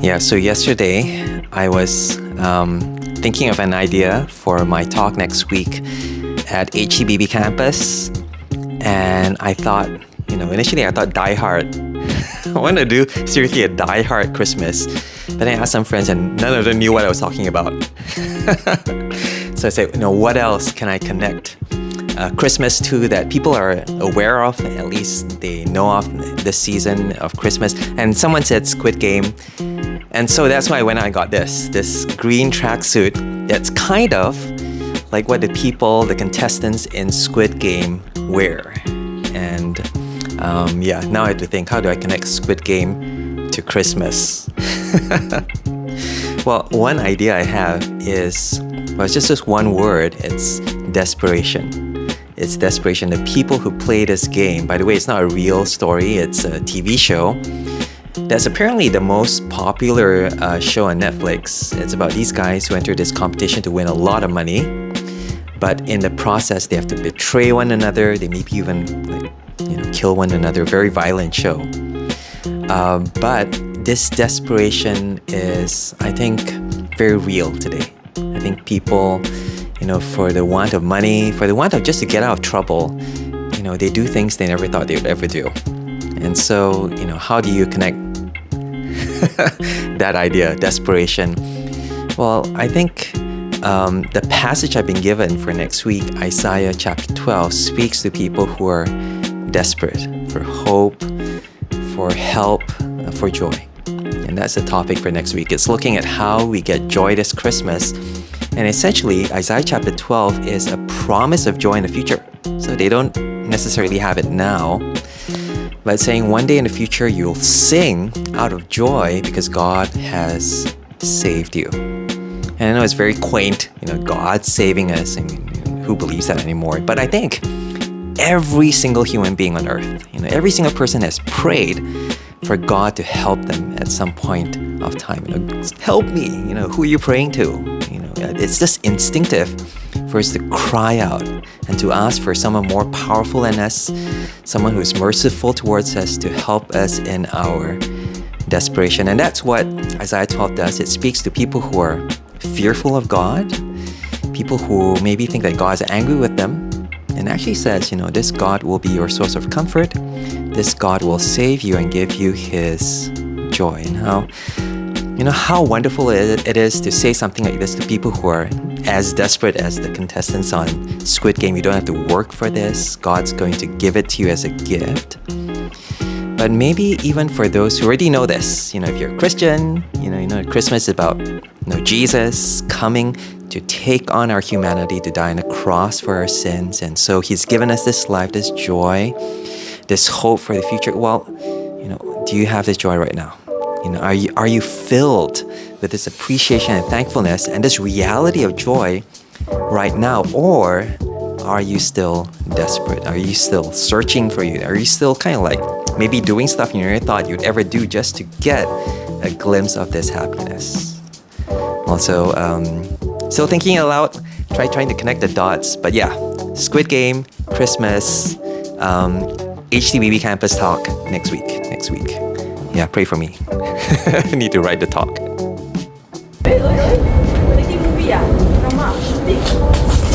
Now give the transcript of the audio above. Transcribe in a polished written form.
Yeah, so yesterday I was thinking of an idea for my talk next week at HTBB campus. And I thought, initially I thought Die Hard. I want to do seriously a Die Hard Christmas. But then I asked some friends and none of them knew what I was talking about. So I said, what else can I connect Christmas to that people are aware of, at least they know of this season of Christmas. And someone said Squid Game. And so that's why I went out and got this green tracksuit that's kind of like what the contestants in Squid Game wear. And now I have to think, how do I connect Squid Game to Christmas? Well, one idea I have is, it's just this one word. It's desperation. It's desperation. The people who play this game, by the way, it's not a real story. It's a TV show. That's apparently the most popular show on Netflix. It's about these guys who enter this competition to win a lot of money. But in the process, they have to betray one another. They maybe even kill one another. Very violent show. But this desperation is, I think, very real today. I think people, for the want of money, for the want of just to get out of trouble, they do things they never thought they would ever do. And so, how do you connect that idea, desperation? Well, I think the passage I've been given for next week, Isaiah chapter 12, speaks to people who are desperate for hope, for help, for joy. And that's the topic for next week. It's looking at how we get joy this Christmas. And essentially, Isaiah chapter 12 is a promise of joy in the future. So they don't necessarily have it now, but saying one day in the future you'll sing out of joy because God has saved you. And I know it's very quaint, God saving us. I mean, who believes that anymore? But I think every single human being on earth, every single person has prayed for God to help them at some point of time. Help me, who are you praying to? It's just instinctive for us to cry out and to ask for someone more powerful than us, someone who is merciful towards us to help us in our desperation. And that's what Isaiah 12 does. It speaks to people who are fearful of God, people who maybe think that God is angry with them, and actually says, this God will be your source of comfort. This God will save you and give you His joy. And how wonderful it is to say something like this to people who are as desperate as the contestants on Squid Game. You don't have to work for this. God's going to give it to you as a gift. But maybe even for those who already know this, if you're a Christian, Christmas is about Jesus coming to take on our humanity, to die on the cross for our sins. And so He's given us this life, this joy, this hope for the future. Well, do you have this joy right now? Are you filled with this appreciation and thankfulness and this reality of joy right now? Or are you still desperate? Are you still searching for you? Are you still kind of like maybe doing stuff you never thought you'd ever do just to get a glimpse of this happiness? Also, still thinking aloud, trying to connect the dots. But yeah, Squid Game, Christmas, HTBB campus talk next week. Yeah, pray for me. I need to write the talk. Making movie, drama, shooting.